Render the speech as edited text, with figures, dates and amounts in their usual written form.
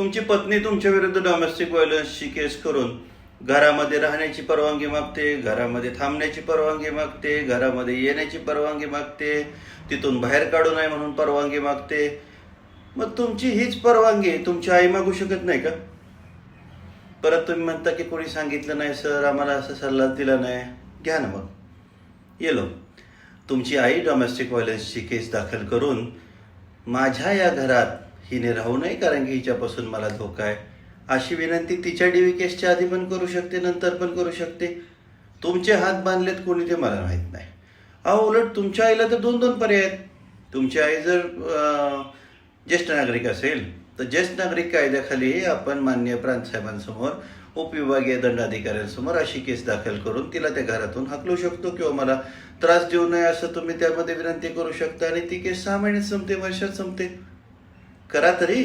तुमची पत्नी तुमच्या विरुद्ध डोमेस्टिक व्हायलन्सची केस करून घरामध्ये राहण्याची परवानगी मागते, घरामध्ये थांबण्याची परवानगी मागते, घरामध्ये येण्याची परवानगी मागते, तिथून बाहेर काढू नये म्हणून परवानगी मागते. मग तुमची हीच परवानगी तुमची आई मागू शकत नाही का? परत तुम्ही म्हणता की कोणी सांगितलं नाही सर, आम्हाला असा सल्ला दिला नाही. घ्या ना मग, येलो तुमची आई डोमेस्टिक व्हायलन्सची केस दाखल करून माझ्या या घरात हिने राहू नये कारण की हिच्यापासून मला धोका आहे अशी विनंती तिच्या डीव्ही केसच्या आधी पण करू शकते, नंतर पण करू शकते. तुमचे हात बांधलेत कोणी ते मला माहीत नाही. उलट तुमच्या आईला तर 2 पर्याय आहेत. तुमची आई जर ज्येष्ठ नागरिक असेल तर ज्येष्ठ नागरिक कायद्याखाली आपण माननीय प्रांतसाहेबांसमोर उपविभागीय दंडाधिकाऱ्यांसमोर अशी केस दाखल करून तिला त्या घरातून हाकलू शकतो किंवा मला त्रास देऊ नये असं तुम्ही त्यामध्ये विनंती करू शकता आणि ती केस 6 महिन्यात संपते, वर्षात संपते. करा तरी.